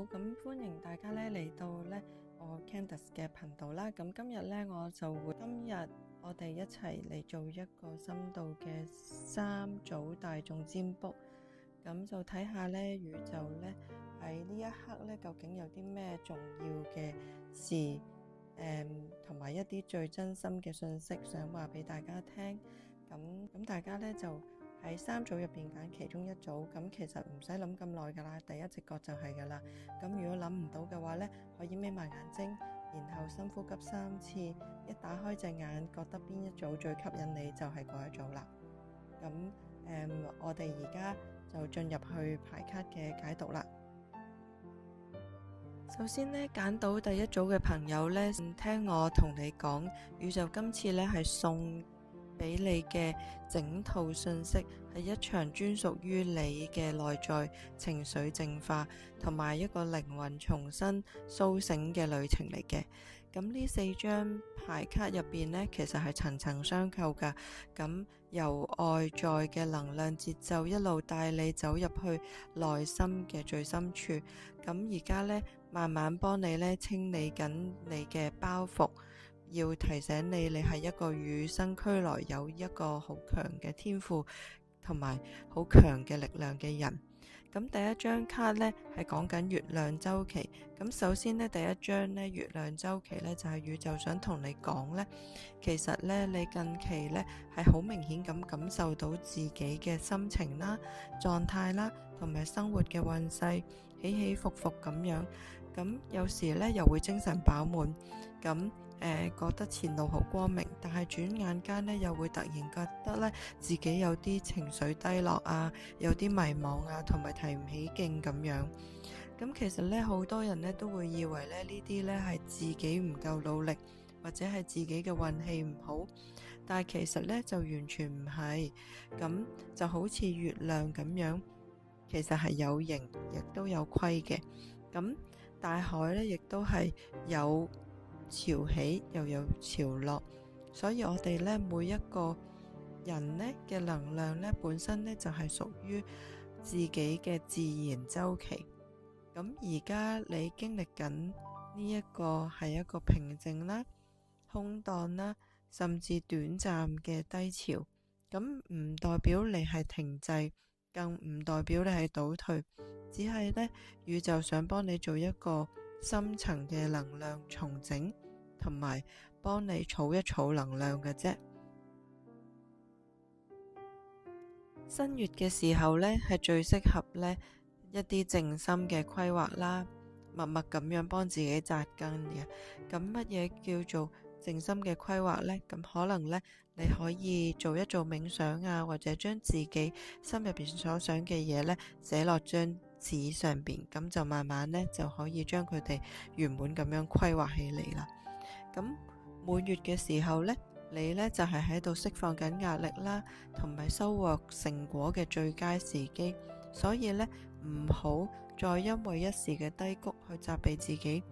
咁歡迎大家咧嚟到咧我 Candice 嘅頻道啦。咁今日咧我哋一齊嚟做一個深度嘅3組大眾占卜，咁就睇下咧宇宙咧喺呢一刻咧究竟有啲咩重要嘅事，同埋一啲最真心嘅信息想話俾大家聽。咁大家咧就喺3組入邊揀其中一組，咁其實唔使諗咁耐噶啦，第一直覺就係噶啦。咁如果諗唔到嘅話咧，可以眯埋眼睛，然後深呼吸3次，一打開隻眼，覺得邊一組最吸引你，就係嗰一組啦。咁我哋而家就進入去牌卡嘅解讀啦。首先呢，揀到第一組嘅朋友呢，聽我同你講，宇宙今次呢係送俾你嘅整套信息，係一場專屬於你嘅內在情緒淨化同埋一個靈魂重新甦醒嘅旅程嚟嘅。咁呢4張牌卡入邊呢，其實係層層相扣噶。咁由外在嘅能量節奏一路帶你走入去內心嘅最深處。咁而家呢，慢慢幫你呢清理緊你嘅包袱，要提醒你，你係一個與生俱來有一個好強嘅天賦同埋好強嘅力量嘅人。咁第一張卡呢係講緊月亮周期。咁首先呢，第一張呢月亮周期呢，就係宇宙想同你講呢，其實呢，你近期呢係好明顯咁感受到自己嘅心情啦、狀態啦，同埋生活嘅運勢起起伏伏咁樣。咁有時呢又會精神飽滿，咁覺得前路好光明，但係轉眼間呢又會突然覺得呢自己有啲情緒低落啊，有啲迷茫啊，同埋提唔起勁咁樣。咁其實呢，好多人呢都會以為呢啲呢係自己唔夠努力，或者係自己嘅運氣唔好，但係其實呢就完全唔係。咁就好似月亮咁樣，其實係有盈亦都有虧嘅。咁大海呢亦都係有潮起又有潮落，所以我哋呢每一個人呢嘅能量呢本身呢就係屬於自己嘅自然周期。咁而家你經歷緊呢一個係一個平靜啦、空檔啦，甚至短暫嘅低潮。咁唔代表你係停滯，更唔代表你係倒退，只係呢宇宙想幫你做一個深層嘅能量重整，同埋幫你儲一儲能量嘅啫。新月嘅時候呢，係最適合呢一啲靜心嘅規劃啦，默默咁樣幫自己紮根嘅。咁乜嘢叫做靜心嘅規劃呢？咁可能呢，你可以做一做冥想啊，或者將自己心入邊所想嘅嘢呢寫落張紙上邊，咁就慢慢呢就可以將佢哋圓滿咁樣規劃起嚟啦。咁滿月嘅時候呢，你呢就係喺度釋放緊壓力啦，同埋收穫成果嘅最佳時機。所以呢，唔好再因為一時嘅低谷去責備自己，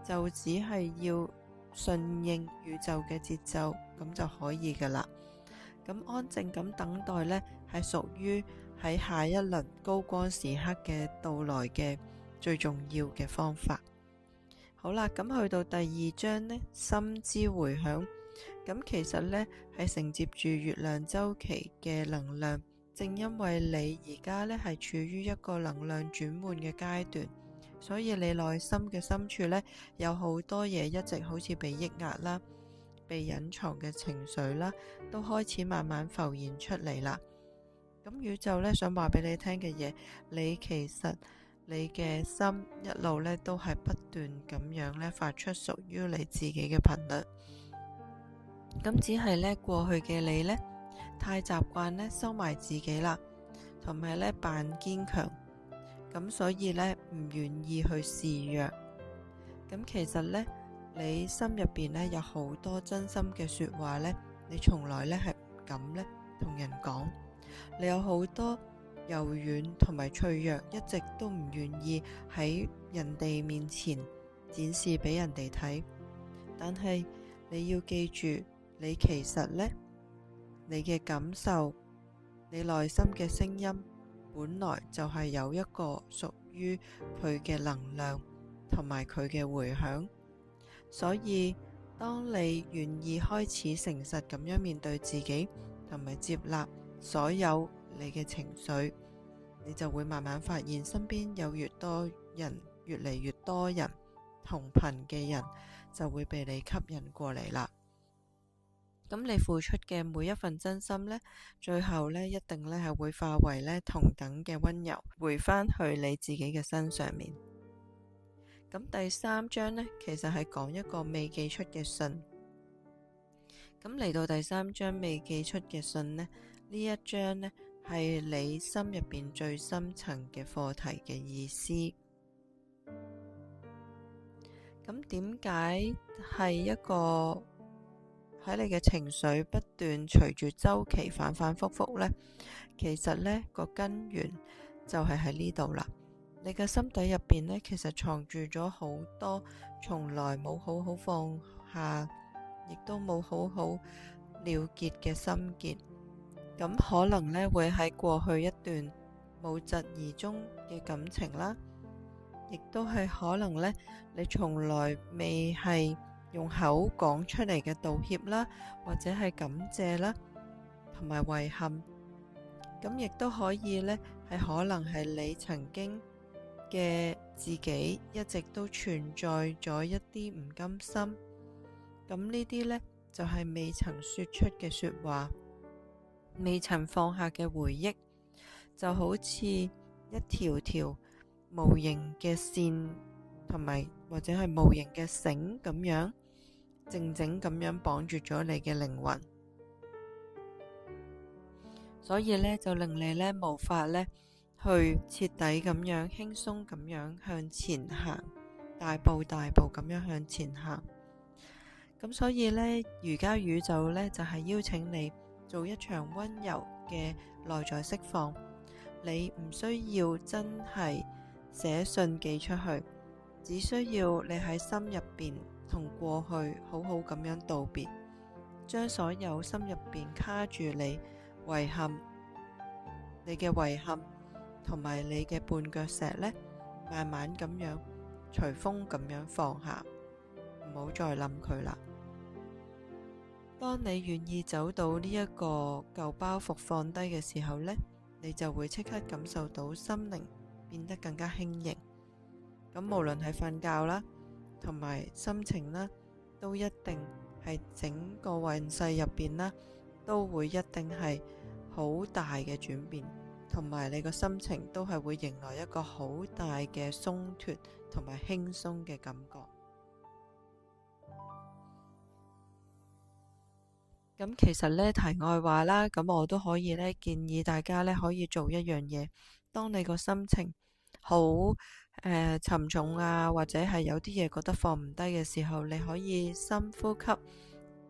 就只係要順應宇宙嘅節奏，咁就可以噶啦。咁安靜咁等待呢，係屬於喺下一輪高光時刻嘅到來嘅最重要嘅方法。好啦，咁去到第2章呢，心之回響。咁其實呢，係承接住月亮周期嘅能量。正因為你而家呢係處於一個能量轉換嘅階段，所以你內心嘅深處呢，有好多嘢一直好似被抑壓啦、被隱藏嘅情緒啦，都開始慢慢浮現出嚟啦。咁宇宙呢，想話俾你聽嘅嘢，其實你嘅心一路呢都係不斷咁樣呢發出屬於你自己嘅頻率。咁只係呢過去嘅你呢，太習慣呢收埋自己啦，同埋呢扮堅強，咁所以呢唔願意去示弱。咁其實呢，你心入邊呢有好多真心嘅說話呢，你從來呢係唔敢呢同人講。你有好多柔軟同埋脆弱，一直都唔願意喺人哋面前展示俾人哋睇。但係你要記住，你其實呢，你嘅感受，你內心嘅聲音，本來就係有一個屬於佢嘅能量同埋佢嘅迴響。所以當你願意開始誠實咁樣面對自己，同埋接納所有你嘅情緒，你就會慢慢發現身邊有越嚟越多人同頻嘅人就會被你吸引過嚟啦。咁你付出嘅每一份真心呢，最後呢一定呢係會化為呢同等嘅溫柔，回返去你自己嘅身上面。咁第三章呢，其實係講一個未寄出嘅信。咁嚟到第三章未寄出嘅信呢，呢一章呢係你心入邊最深層嘅課題嘅意思。咁點解係一個喺你嘅情緒不斷隨住周期反反复复呢？其實呢個根源就係喺呢度啦。你嘅心底入邊呢，其實藏住咗好多從來冇好好放下，亦都冇好好了結嘅心結。咁可能呢會喺過去一段無疾而終嘅感情啦，亦都係可能呢你從來未係用口講出嚟嘅道歉啦，或者係感謝啦，同埋遺憾。咁亦都可以呢係可能係你曾經嘅自己一直都存在咗一啲唔甘心。咁呢啲呢就係未曾說出嘅說話，未曾放下嘅回憶，就好似一條條無形嘅線，同埋或者係無形嘅繩咁樣，靜靜咁樣綁住咗你嘅靈魂。所以呢，就令你呢無法呢去徹底咁樣輕鬆咁樣向前行，大步大步咁樣向前行。咁所以呢，瑜伽宇宙呢就係邀請你做一場溫柔嘅內在釋放。你唔需要真係寫信寄出去，只需要你喺心入邊同過去好好咁樣道別，將所有心入邊卡住你嘅遺憾同埋你嘅絆腳石呢，慢慢咁樣隨風咁樣放下，唔好再諗佢啦。當你願意走到呢一個舊包袱放低嘅時候呢，你就會即刻感受到心靈變得更加輕盈。咁無論係瞓覺啦，同埋心情啦，都一定係整個運勢入邊啦，都會一定係好大嘅轉變，同埋你個心情都係會迎來一個好大嘅鬆脫同埋輕鬆嘅感覺。咁其實呢，題外話啦，咁我都可以呢建議大家呢可以做一樣嘢。當你個心情好沉重啊，或者係有啲嘢覺得放唔低嘅時候，你可以深呼吸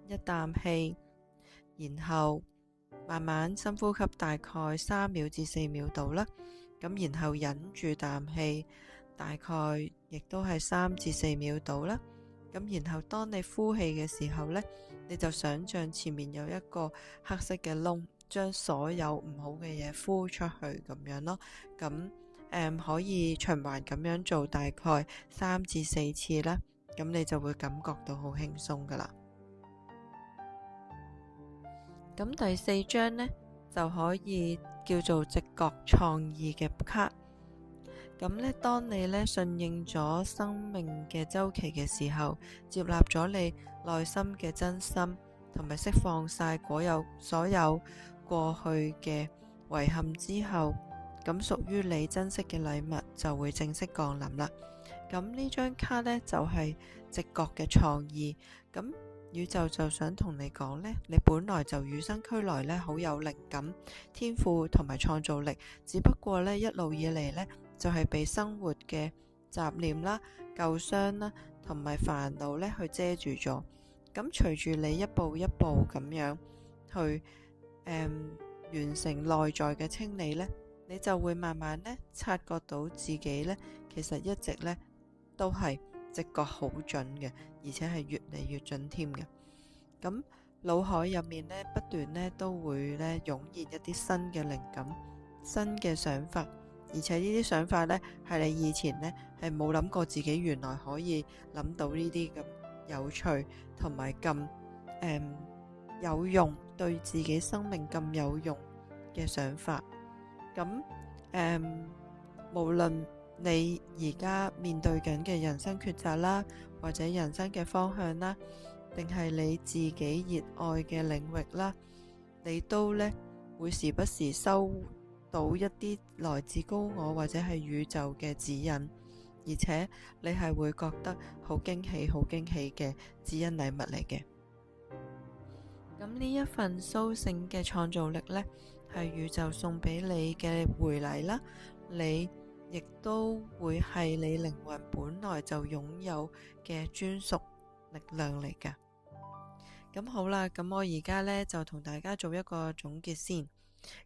一啖氣，然後慢慢深呼吸大概3秒至4秒度啦。咁然後忍住啖氣，大概亦都係3至4秒度啦。咁然後當你呼氣嘅時候呢，你就想象前面有一個黑色嘅窿，將所有唔好嘅嘢呼出去咁樣咯。咁可以循環咁樣做大概3至4次啦。咁你就會感覺到好輕鬆噶啦。咁第4張呢，就可以叫做直覺創意嘅卡。咁呢，當你呢順應咗生命嘅周期嘅時候，接納咗你內心嘅真心，同埋釋放晒所有過去嘅遺憾之後，咁屬於你珍惜嘅禮物就會正式降臨啦。咁呢張卡呢，就係直覺嘅創意。咁宇宙就想同你講呢，你本來就與生俱來呢好有靈感、天賦同埋創造力，只不過呢一路以嚟呢，就係被生活嘅雜念啦、舊傷啦同埋煩惱呢去遮住咗。咁隨住你一步一步咁樣去完成內在嘅清理呢，你就會慢慢呢察覺到自己呢，其實一直呢都係直覺好準嘅，而且係越嚟越準添嘅。咁腦海入面呢，不斷呢都會呢湧現一啲新嘅靈感、新嘅想法，而且呢啲想法呢，係你以前呢係冇諗過自己原來可以諗到呢啲咁有趣同埋咁有用，對自己生命咁有用嘅想法。咁無論你而家面對緊嘅人生抉擇啦，或者人生嘅方向啦，定係你自己熱愛嘅領域啦，你都呢會時不時收到一啲來自高我或者係宇宙嘅指引，而且你係會覺得好驚喜、好驚喜嘅指引禮物嚟嘅。咁呢一份蘇醒嘅創造力呢，係宇宙送俾你嘅回禮啦，你亦都會係你靈魂本來就擁有嘅專屬力量嚟㗎。咁好啦，咁我而家呢，就同大家做一個總結先。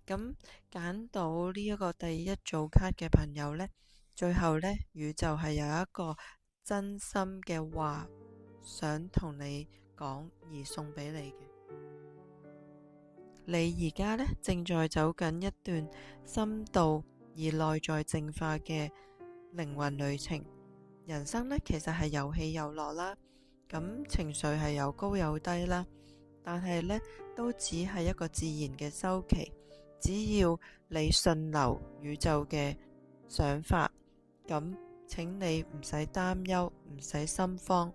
咁揀到呢一個第一組卡嘅朋友呢，最後呢，宇宙係有一個真心嘅話想同你講而送俾你嘅。你而家呢，正在走緊一段深度而內在淨化嘅靈魂旅程。人生呢，其實係有起有落啦，咁情緒係有高有低啦，但係呢，都只係一個自然嘅周期。只要你順流宇宙嘅想法，咁請你唔使擔憂，唔使心慌，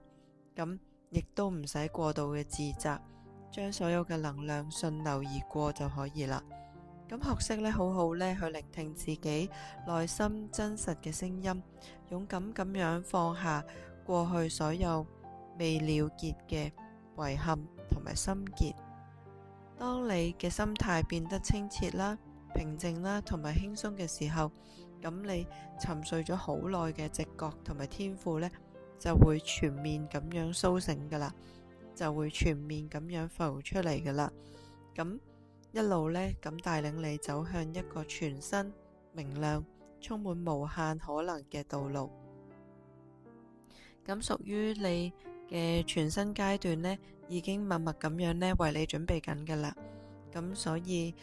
咁亦都唔使過度嘅自責，將所有嘅能量順流而過就可以啦。咁學識呢，好好呢去聆聽自己內心真實嘅聲音，勇敢咁樣放下過去所有未了結嘅遺憾同埋心結。當你嘅心態變得清澈啦、平靜啦同埋輕鬆嘅時候，咁你沉睡咗好耐嘅直覺同埋天賦呢，就會全面咁樣蘇醒噶啦，就會全面咁樣浮出嚟噶啦。咁一路呢，咁帶領你走向一個全新、明亮、充滿無限可能嘅道路。咁屬於你嘅全新階段呢，已經默默咁樣呢為你準備緊噶啦。咁所以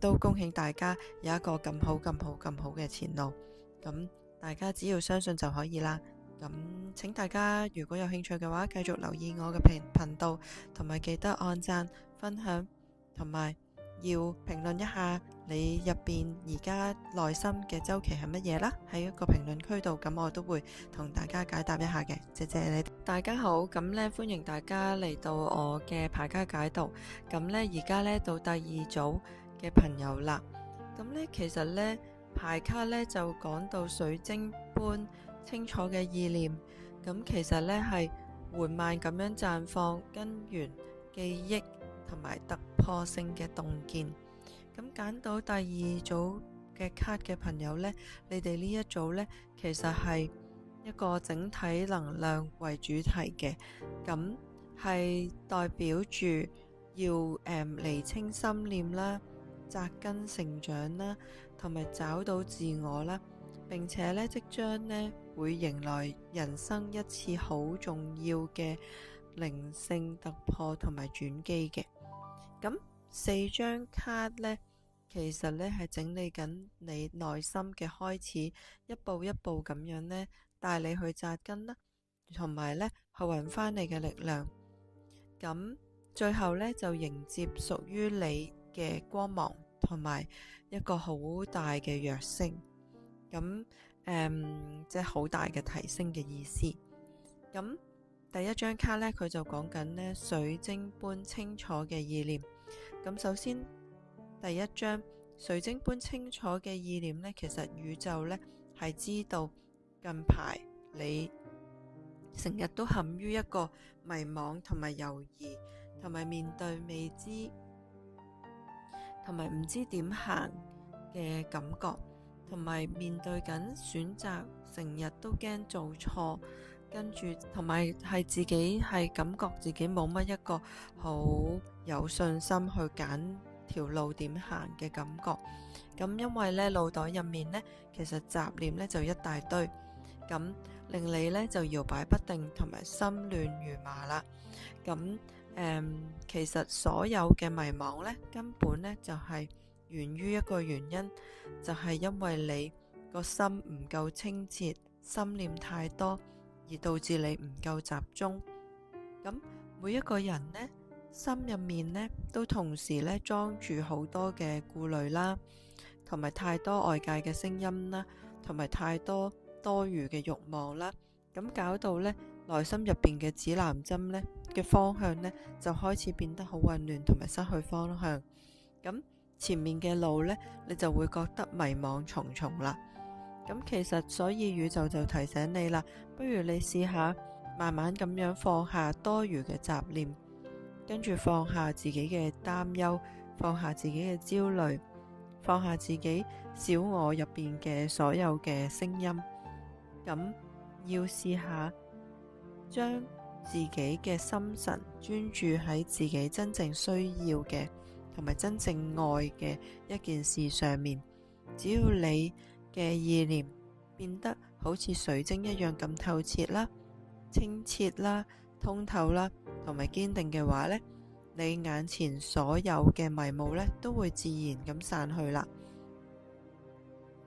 都恭喜大家有一個咁好、咁好、咁好嘅前路。咁大家只要相信就可以啦。咁請大家如果有興趣嘅話，繼續留意我嘅頻道，同埋記得按讚、分享，同埋要評論一下你入邊而家內心嘅週期係乜嘢啦，喺一個評論區度，咁我都會同大家解答一下嘅。謝謝你。大家好，咁呢歡迎大家嚟到我嘅牌卡解讀。咁呢而家呢到第二組嘅朋友啦。咁呢其實呢牌卡呢就講到水晶般清楚嘅意念，咁其實呢係緩慢咁樣綻放根源記憶同埋突破性嘅洞見。咁揀到第二組嘅卡嘅朋友呢，你哋呢一組呢，其實係一個整體能量為主題嘅，咁係代表住要釐清心念啦、扎根成長啦，同埋找到自我啦，並且呢，即將呢會迎來人生一次好重要嘅靈性突破同埋轉機嘅。咁4張卡呢，其實呢係整理緊你內心嘅開始，一步一步咁樣呢帶你去扎根啦，同埋呢去揾翻你嘅力量。咁最後呢，就迎接屬於你嘅光芒，同埋一個好大嘅躍升。咁即係好大嘅提升嘅意思。咁第一張卡呢，佢就講緊呢水晶般清楚嘅意念。咁首先第一張水晶般清楚嘅意念呢，其實宇宙呢係知道近排你成日都陷於一個迷茫同埋猶豫，同埋面對未知，同埋唔知點行嘅感覺，同埋面對緊選擇，成日都驚做錯，跟住同埋係自己係感覺自己冇乜一個好有信心去揀條路點行嘅感覺。咁因為呢腦袋入面呢，其實雜念呢就一大堆，咁令你呢就搖擺不定，同埋心亂如麻啦。咁其實所有嘅迷茫呢，根本呢就係源於一個原因，就係因為你個心唔夠清澈，心念太多，而導致你唔夠集中。咁每一個人呢，心入面呢，都同時呢裝住好多嘅顧慮啦，同埋太多外界嘅聲音啦，同埋太多多餘嘅慾望啦，咁搞到呢內心入邊嘅指南針呢嘅方向呢，就開始變得好混亂，同埋失去方向。咁前面嘅路呢，你就會覺得迷惘重重啦。咁其實所以宇宙就提醒你啦，不如你試下慢慢咁樣放下多餘嘅雜念，跟住放下自己嘅擔憂，放下自己嘅焦慮，放下自己小我入邊嘅所有嘅聲音。咁要試下將自己嘅心神專注喺自己真正需要嘅同埋真正愛嘅一件事上面。只要你嘅意念變得好似水晶一樣咁透徹啦、清澈啦、通透啦，同埋堅定嘅話呢，你眼前所有嘅迷霧呢，都會自然咁散去啦。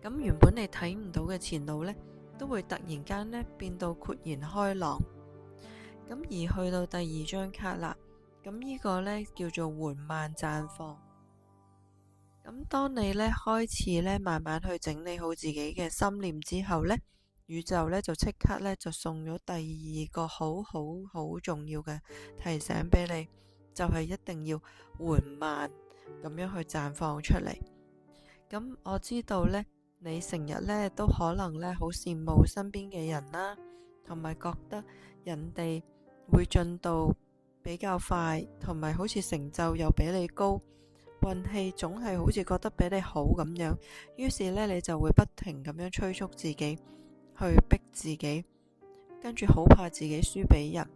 咁原本你睇唔到嘅前路呢，都會突然間呢變到豁然開朗。咁而去到第二張卡啦，咁呢個呢叫做緩慢綻放。咁當你呢開始呢慢慢去整理好自己嘅心念之後呢，宇宙呢就即刻呢就送咗第二個好重要嘅提醒俾你，就係一定要緩慢咁樣去綻放出嚟。咁我知道呢，你成日呢都可能呢好羨慕身邊嘅人啦，同埋覺得人哋會進度比較快，同埋好似成就又比你高，運氣總係好似覺得比你好咁樣，於是呢，你就會不停咁樣催促自己，去逼自己，跟住好怕自己輸俾人，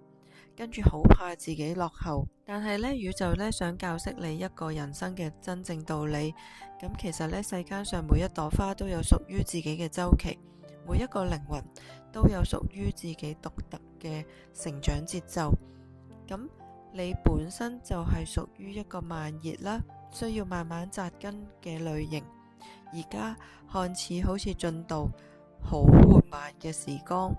跟住好怕自己落後。但係呢，宇宙呢想教識你一個人生嘅真正道理。咁其實呢，世間上每一朵花都有屬於自己嘅周期，每一個靈魂都有屬於自己獨特嘅成長節奏。咁你本身就係屬於一個慢熱啦，需要慢慢扎根嘅類型。而家看似好似進度好緩慢嘅時光，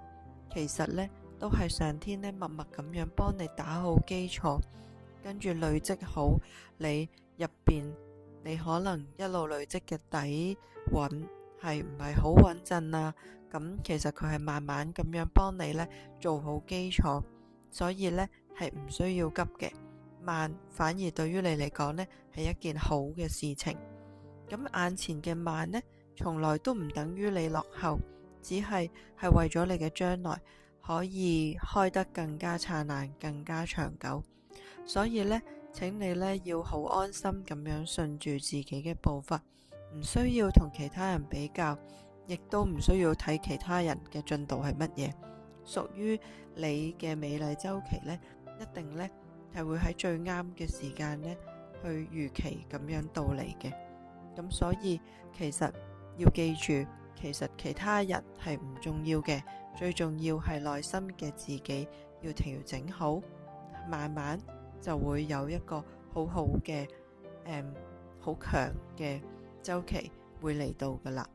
其實呢都係上天呢默默咁樣幫你打好基礎，跟住累積好你入邊你可能一路累積嘅底蘊係唔係好穩陣啊。咁其實佢係慢慢咁樣幫你呢做好基礎，所以呢係唔需要急嘅，慢反而對於你嚟講呢係一件好嘅事情。咁眼前嘅慢呢，從來都唔等於你落後，只係為咗你嘅將來可以開得更加燦爛、更加長久。所以呢，請你呢要好安心咁樣順住自己嘅步伐，唔需要同其他人比較，亦都唔需要睇其他人嘅進度係乜嘢。屬於你嘅美麗周期呢，一定呢係會喺最啱嘅時間呢去預期咁樣到嚟嘅。咁所以其實要記住，其實其他人係唔重要嘅，最重要係內心嘅自己要調整好，慢慢就會有一個好好嘅好強嘅周期會嚟到噶啦。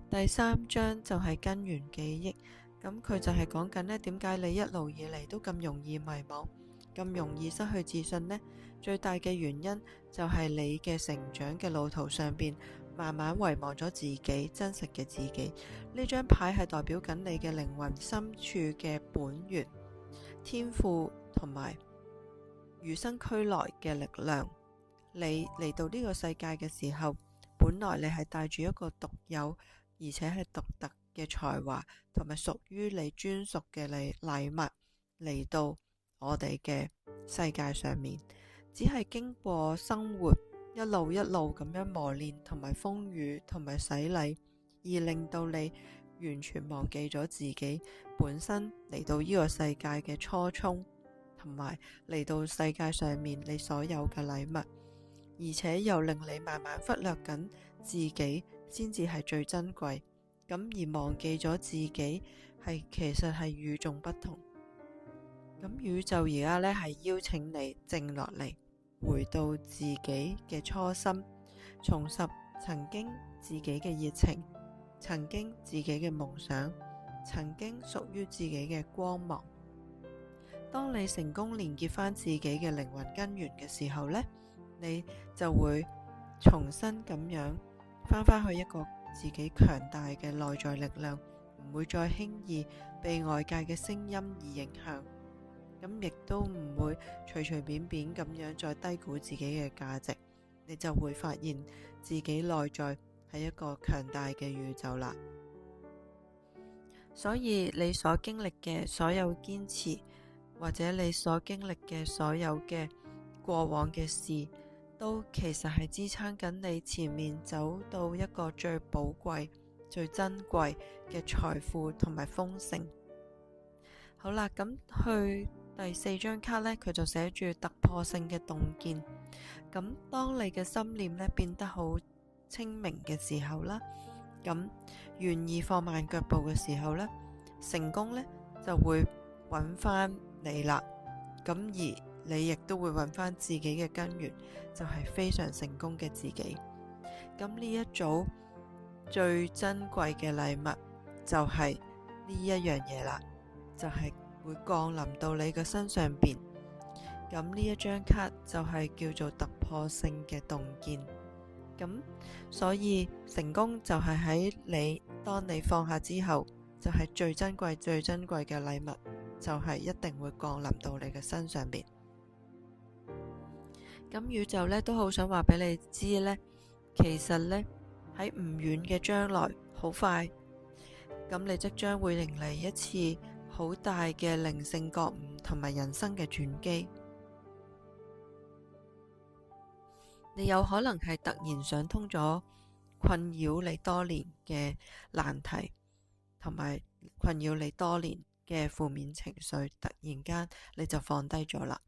第三章就係根源記憶，咁佢就係講緊呢，點解你一路以嚟都咁容易迷茫，咁容易失去自信呢？最大嘅原因就係你嘅成長嘅路途上邊，慢慢遺忘咗自己真實嘅自己。呢張牌係代表緊你嘅靈魂深處嘅本源、天賦同埋與生俱來嘅力量。你嚟到呢個世界嘅時候，本來你係帶住一個獨有而且係獨特嘅才華，同埋屬於你專屬嘅禮物嚟到我哋嘅世界上面。只係經過生活一路咁樣磨練同埋風雨同埋洗禮，而令到你完全忘記咗自己本身嚟到呢個世界嘅初衷，同埋嚟到世界上面你所有嘅禮物，而且又令你慢慢忽略緊自己先至係最珍貴，咁而忘記咗自己其實係與眾不同。咁宇宙而家呢係邀請你靜落嚟，回到自己嘅初心，重拾曾經自己嘅熱情，曾經自己嘅夢想，曾經屬於自己嘅光芒。當你成功連結返自己嘅靈魂根源嘅時候呢，你就會重新咁樣返去一個自己強大嘅內在力量，唔會再輕易被外界嘅聲音而影響，咁亦都唔會隨隨便便咁樣再低估自己嘅價值，你就會發現自己內在係一個強大嘅宇宙啦。所以你所經歷嘅所有堅持，或者你所經歷嘅所有嘅過往嘅事，都其實係支撐緊你前面走到一個最寶貴、最珍貴嘅財富同埋豐盛。好啦，咁去第4張卡呢，佢就寫住突破性嘅洞見。咁當你嘅心念呢變得好清明嘅時候啦，咁願意放慢腳步嘅時候呢，成功呢就會揾返你啦。咁而你亦都會揾返自己嘅根源，就係非常成功嘅自己。咁呢一組最珍貴嘅禮物就係呢一樣嘢啦，就係會降臨到你嘅身上邊。咁呢一張卡就係叫做突破性嘅洞見。咁所以成功就係喺當你放下之後，就係最珍貴最珍貴嘅禮物，就係一定會降臨到你嘅身上邊。咁宇宙呢都好想話俾你知呢，其實呢喺唔遠嘅將來，好快，咁你即將會迎嚟一次好大嘅靈性覺悟同埋人生嘅轉機。你有可能係突然想通咗困擾你多年嘅難題，同埋困擾你多年嘅負面情緒，突然間你就放低咗啦。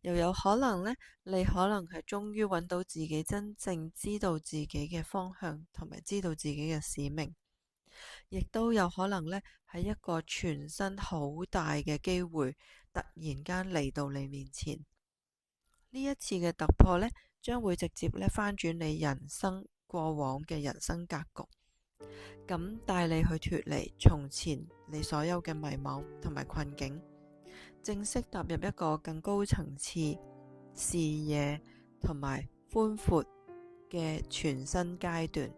又有可能呢，你可能係終於揾到自己真正知道自己嘅方向，同埋知道自己嘅使命。亦都有可能呢，係一個全新好大嘅機會，突然間嚟到你面前。呢一次嘅突破呢，將會直接呢翻轉你人生過往嘅人生格局，咁帶你去脫離從前你所有嘅迷茫同埋困境，正式踏入一個更高層次視野同埋寬闊嘅全新階段。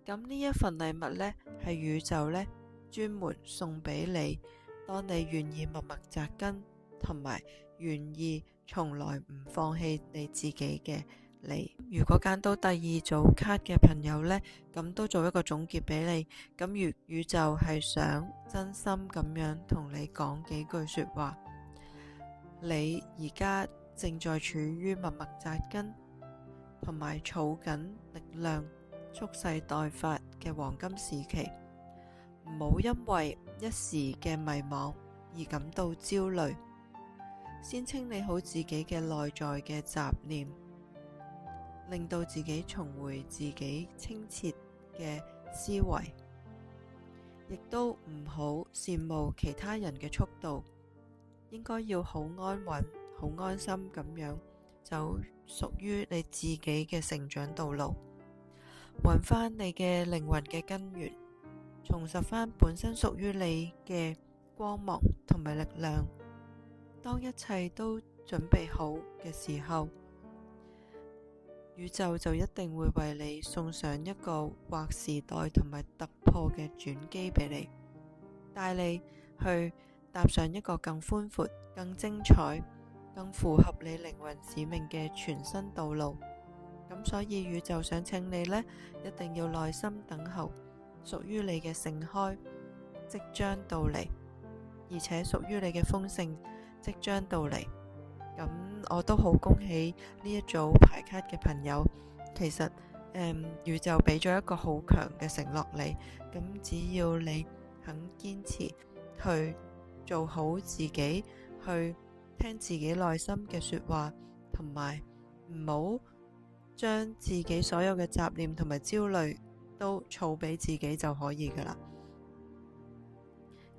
咁呢一份禮物呢，係宇宙呢專門送俾你，當你願意默默扎根，同埋願意從來唔放棄你自己嘅你。如果揀到第2組卡嘅朋友呢，咁都做一個總結俾你。咁宇宙係想真心咁樣同你講幾句說話。你而家正在處於默默扎根同埋儲緊力量，蓄勢待發嘅黃金時期，唔好因為一時嘅迷茫而感到焦慮，先清理好自己嘅內在嘅雜念，令到自己重回自己清澈嘅思維，亦都唔好羨慕其他人嘅速度，應該要好安穩、好安心咁樣走屬於你自己嘅成長道路。揾返你嘅靈魂嘅根源，重拾返本身屬於你嘅光芒同埋力量。當一切都準備好嘅時候，宇宙就一定會為你送上一個劃時代同埋突破嘅轉機俾你，帶你去踏上一個更寬闊、更精彩、更符合你靈魂使命嘅全新道路。咁所以宇宙想請你呢，一定要耐心等候，屬於你嘅盛開即將到嚟，而且屬於你嘅豐盛即將到嚟。咁我都好恭喜呢一組牌卡嘅朋友，其實宇宙俾咗一個好強嘅承諾你，咁只要你肯堅持去做好自己，去聽自己內心嘅說話，同埋唔好將自己所有嘅雜念同埋焦慮都儲俾自己就可以噶啦。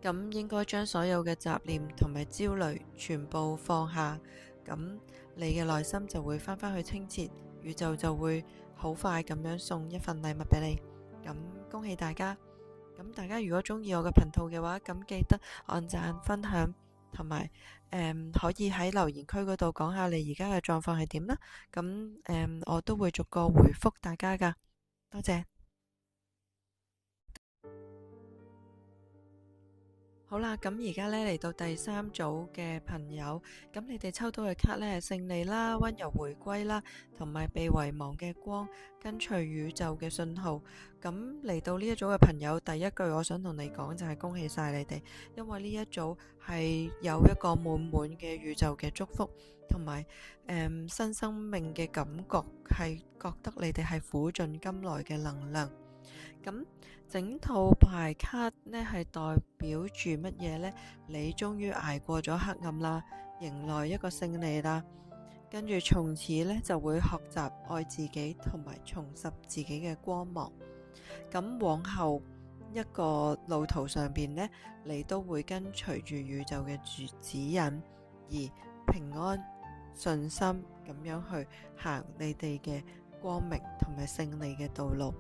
咁應該將所有嘅雜念同埋焦慮全部放下，咁你嘅內心就會翻返去清澈宇宙就會好快咁樣送一份禮物俾你。咁恭喜大家！咁大家如果中意我嘅頻道嘅話，咁記得按讚、分享，同埋可以喺留言區嗰度講下你而家嘅狀況係點啦。咁我都會逐個回覆大家噶。多謝。好啦，咁而家呢嚟到第三組嘅朋友，咁你哋抽到嘅卡呢係勝利啦、溫柔回歸啦，同埋被遺忘嘅光，跟隨宇宙嘅信號。咁嚟到呢一組嘅朋友，第一句我想同你講就係恭喜晒你哋，因為呢一組係有一個滿滿嘅宇宙嘅祝福，同埋新生命嘅感覺，係覺得你哋係苦盡甘來嘅能量。咁整套牌卡呢係代表住乜嘢呢？你終於捱過咗黑暗啦，迎來一個勝利啦，跟住從此呢就會學習愛自己，同埋重拾自己嘅光芒。咁往後一個路途上邊呢，你都會跟隨住宇宙嘅指引，而平安順心咁樣去行你哋嘅光明同埋勝利嘅道路。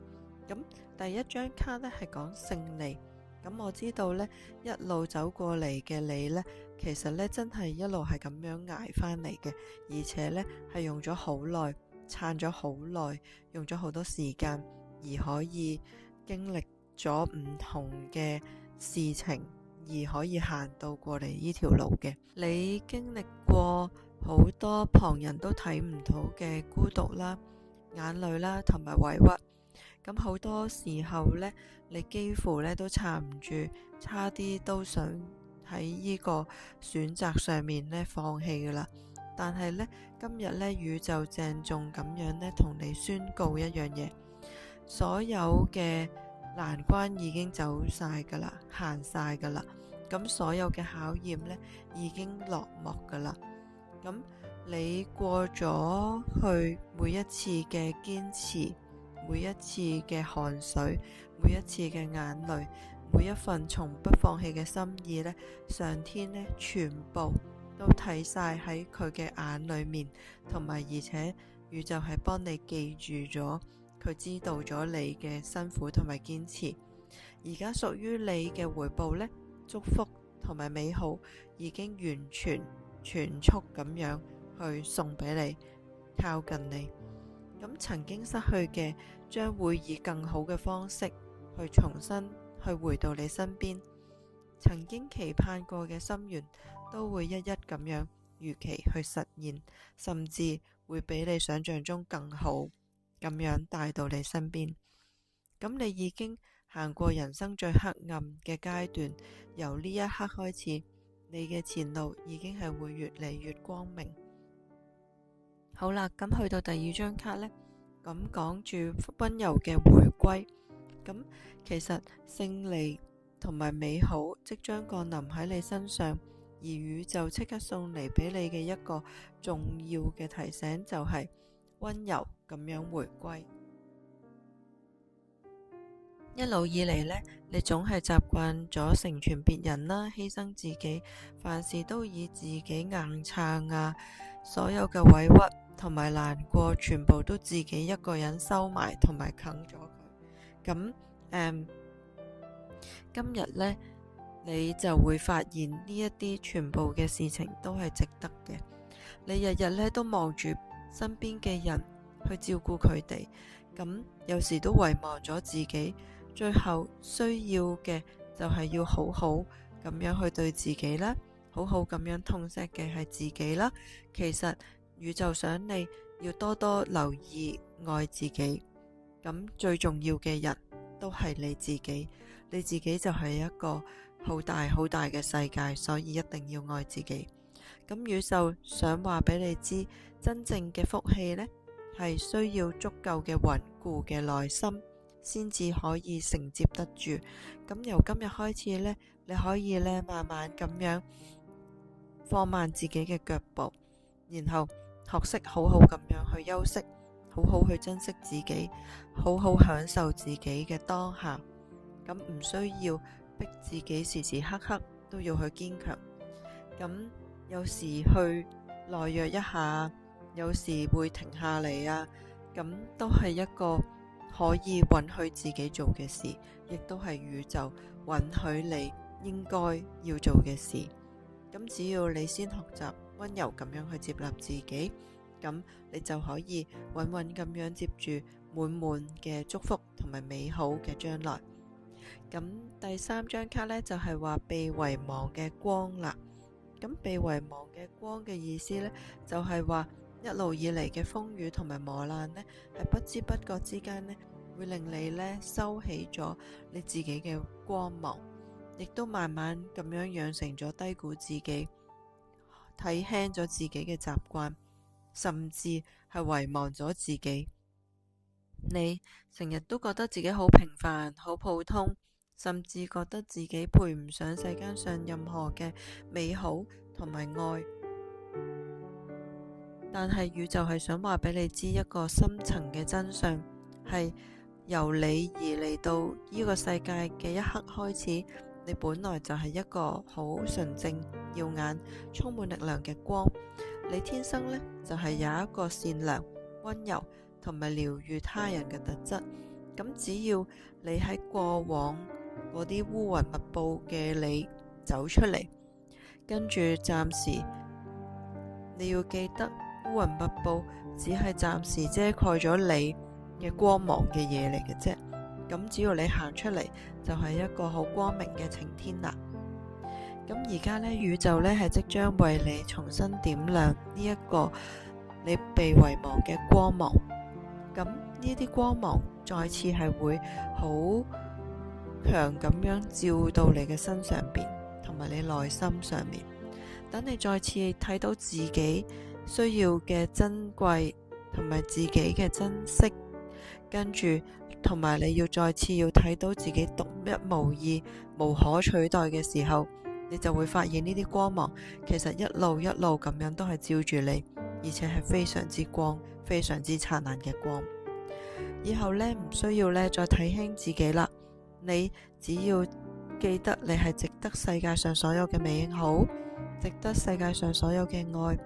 咁第一張卡呢係講勝利，咁我知道呢一路走過嚟嘅你呢，其實呢真係一路係咁樣捱翻嚟嘅，而且呢係用咗好耐，撐咗好耐，用咗好多時間，而可以經歷咗唔同嘅事情，而可以行到過嚟呢條路嘅。你經歷過好多旁人都睇唔到嘅孤獨啦、眼淚啦同埋委屈。咁好多時候呢，你幾乎呢都撐唔住，差啲都想喺呢個選擇上面呢放棄噶啦。但係呢，今日呢，宇宙鄭重咁樣呢同你宣告一樣嘢，所有嘅難關已經走晒噶啦，行晒噶啦。咁所有嘅考驗呢已經落幕噶啦。咁你過咗去每一次嘅堅持，每一次嘅汗水，每一次嘅眼淚，每一份從不放棄嘅心意呢，上天呢全部都睇晒喺佢嘅眼裏面，同埋而且宇宙係幫你記住咗，佢知道咗你嘅辛苦同埋堅持。而家屬於你嘅回報呢，祝福同埋美好已經完全全速咁樣去送俾你，靠近你。咁曾經失去嘅，將會以更好嘅方式去重新去回到你身邊。曾經期盼過嘅心願，都會一一咁樣如期去實現，甚至會比你想象中更好咁樣帶到你身邊。咁你已經行過人生最黑暗嘅階段，由呢一刻開始，你嘅前路已經係會越嚟越光明。好啦，咁去到第二張卡呢，咁講住溫柔嘅回歸。咁其實勝利同埋美好即將降臨喺你身上，而宇宙即刻送嚟俾你嘅一個重要嘅提醒，就係溫柔咁樣回歸。一路以嚟呢，你總係習慣咗成全別人啦，犧牲自己，凡事都以自己硬撐啊，所有嘅委屈同埋難過，全部都自己一個人收埋同埋啃咗佢。咁今日呢，你就會發現呢一啲全部嘅事情都係值得嘅。你日日呢都望住身邊嘅人去照顧佢哋，咁有時都遺忘咗自己。最後需要嘅就係要好好咁樣去對自己啦，好好咁樣痛惜嘅係自己啦。其實宇宙想你要多多留意愛自己，咁最重要嘅人都係你自己，你自己就係一個好大好大嘅世界，所以一定要愛自己。咁宇宙想話俾你知，真正嘅福氣呢，係需要足夠嘅穩固嘅內心，先至可以承接得住。咁由今日開始呢，你可以呢慢慢咁樣放慢自己嘅腳步，然後學識好好咁樣去休息，好好去珍惜自己，好好享受自己嘅當下。咁唔需要逼自己時時刻刻都要去堅強。咁有時去懦弱一下，有時會停下嚟啊，咁都係一個可以允許自己做嘅事，亦都係宇宙允許你應該要做嘅事。咁只要你先學習溫柔咁樣去接納自己，咁你就可以穩穩咁樣接住滿滿嘅祝福同埋美好嘅將來。咁第3張卡呢，就係話被遺忘嘅光啦。咁被遺忘嘅光嘅意思呢，就係話一路以嚟嘅風雨同埋磨難呢，係不知不覺之間呢，會令你呢收起咗你自己嘅光芒，亦都慢慢咁樣養成咗低估自己、睇輕咗自己嘅習慣，甚至係遺忘咗自己。你成日都覺得自己好平凡、好普通，甚至覺得自己配唔上世間上任何嘅美好同埋愛。但係宇宙係想話俾你知一個深層嘅真相，係由你而嚟到呢個世界嘅一刻開始，你本來就係一個好純正、耀眼、充滿力量嘅光。你天生呢，就係有一個善良、溫柔同埋療癒他人嘅特質。咁只要你喺過往嗰啲烏雲密佈嘅你走出嚟，跟住暫時你要記得烏雲密佈只係暫時遮蓋咗你嘅光芒嘅嘢嚟嘅啫。咁只要你行出嚟，就係一個好光明嘅晴天啦。咁而家呢，宇宙呢係即將為你重新點亮呢一個你被遺忘嘅光芒。咁呢啲光芒再次係會好強咁樣照到你嘅身上邊，同埋你內心上面。等你再次睇到自己需要嘅珍貴，同埋自己嘅珍惜，跟住同埋你要再次要睇到自己獨一無二、無可取代嘅時候，你就會發現呢啲光芒其實一路一路咁樣都係照住你，而且係非常之光、非常之燦爛嘅光。以後呢，唔需要呢再睇輕自己啦，你只要記得你係值得世界上所有嘅美好，值得世界上所有嘅愛，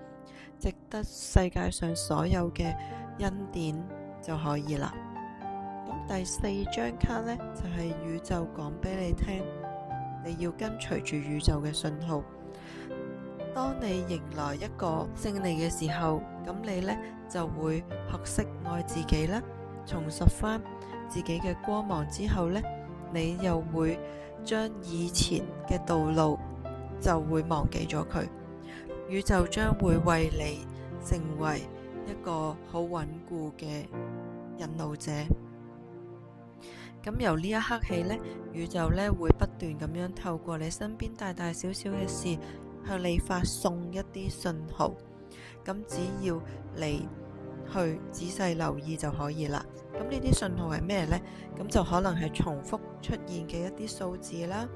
值得世界上所有嘅恩典就可以啦。咁第4張卡呢，就係宇宙講俾你聽，你要跟隨住宇宙嘅信號。當你迎來一個勝利嘅時候，咁你呢就會學識愛自己啦，重拾翻自己嘅光芒之後呢，你又會將以前嘅道路就會忘記咗佢。宇宙將會為你成為一個好穩固嘅引路者。咁由呢一刻起呢，宇宙呢會不斷咁樣透過你身邊大大小小嘅事向你發送一啲信號。咁只要你去仔細留意就可以啦。咁呢啲信號係咩呢？咁就可能係重複出現嘅一啲數字啦，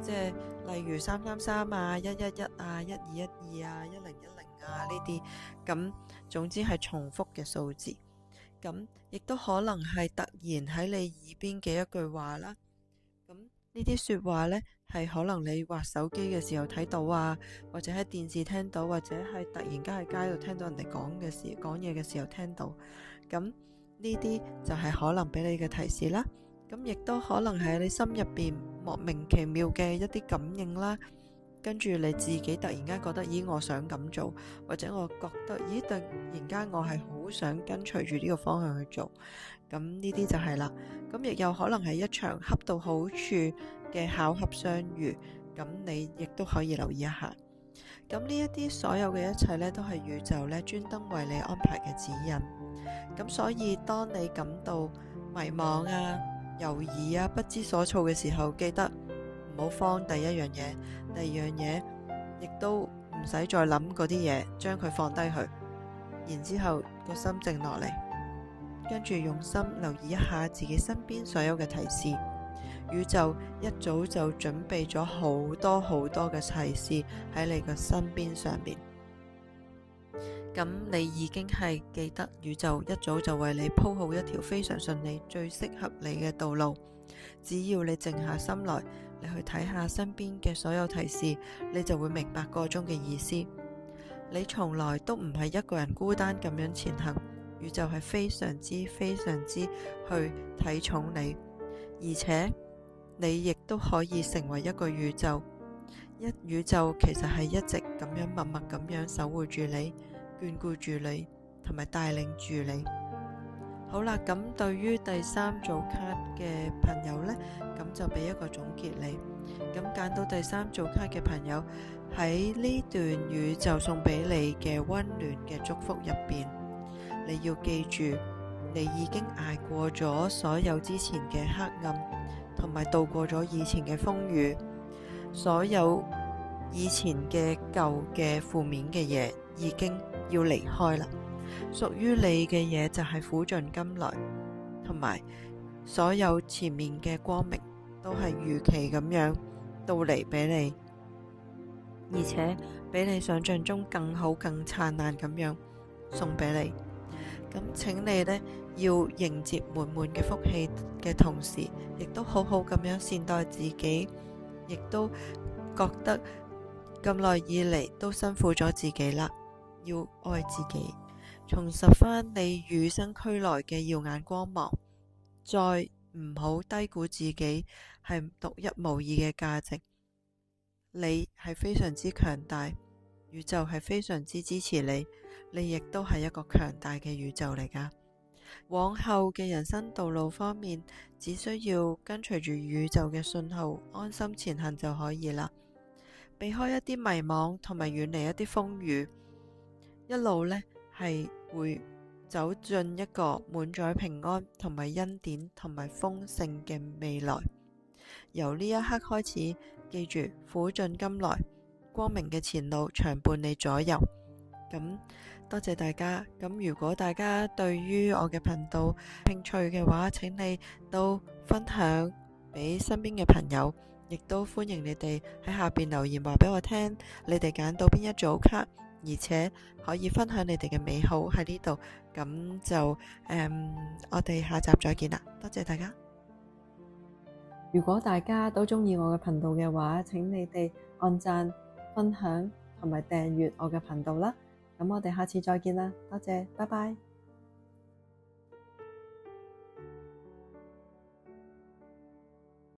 即係例如333啊、111啊、1212啊、1010啊呢啲。咁總之係重複嘅數字。咁亦都可能係突然喺你耳邊嘅一句話啦。咁呢啲說話呢，係可能你滑手機嘅時候睇到啊，或者喺電視聽到，或者係突然間喺街度聽到人哋講嘢嘅時候聽到。咁呢啲就係可能俾你嘅提示啦。咁亦都可能係你心入邊莫名其妙嘅一啲感應啦。跟住你自己突然間覺得，咦，我想咁做，或者我覺得，咦，突然間我係好想跟隨住呢個方向去做。咁呢啲就係啦。咁亦有可能係一場恰到好處嘅巧合相遇。咁你亦都可以留意一下。咁呢一啲所有嘅一切呢，都係宇宙呢專登為你安排嘅指引。咁所以當你感到迷茫啊、猶豫啊、不知所措嘅時候，記得唔好慌。第一樣嘢，第二樣嘢，亦都唔使再諗嗰啲嘢，將佢放低佢，然之後個心靜落嚟，跟住用心留意一下自己身邊所有嘅提示。宇宙一早就準備咗好多好多嘅提示喺你個身邊上面。咁你已經係記得宇宙一早就為你鋪好一條非常順利、最適合你嘅道路。只要你靜下心來，你去睇下身邊嘅所有提示，你就會明白個中嘅意思。你從來都唔係一個人孤單咁樣前行，宇宙係非常之去睇重你，而且你亦都可以成為一個宇宙。宇宙其實係一直咁樣默默咁樣守護住你，眷顧住你，同埋帶領住你。好啦，咁對於第3組卡嘅朋友呢，咁就俾一個總結你。咁揀到第3組卡嘅朋友，喺呢段宇宙送俾你嘅溫暖嘅祝福入邊，你要記住，你已經捱過咗所有之前嘅黑暗，同埋度過咗以前嘅風雨，所有以前嘅舊嘅負面嘅嘢已經要離開啦。屬於你嘅嘢就係苦盡甘來，同埋所有前面嘅光明都係如期咁樣到嚟俾你，而且比你想象中更好更燦爛咁樣送俾你。咁請你呢，要迎接滿滿嘅福氣嘅同時，亦都好好咁樣善待自己，亦都覺得咁耐以嚟都辛苦咗自己啦，要愛自己，重拾返你與生俱來嘅耀眼光芒，再唔好低估自己係獨一無二嘅價值。你係非常之強大，宇宙係非常之支持你，你亦都係一個強大嘅宇宙嚟㗎。往後嘅人生道路方面，只需要跟隨住宇宙嘅信號，安心前行就可以啦。避開一啲迷惘，同埋遠離一啲風雨，一路呢係會走進一個滿載平安同埋恩典同埋豐盛嘅未來。由呢一刻開始，記住苦盡甘來，光明嘅前路長伴你左右。咁多謝大家。咁如果大家對於我嘅頻道興趣嘅話，請你都分享俾身邊嘅朋友，亦都歡迎你哋喺下邊留言話俾我聽，你哋揀到邊一組卡，而且可以分享你哋嘅美好喺呢度。咁就我哋下集再見啦，多謝大家。如果大家都鍾意我嘅頻道嘅話，請你哋按讚、分享同埋訂閱我嘅頻道啦。咁我哋下次再見啦，多謝，拜拜。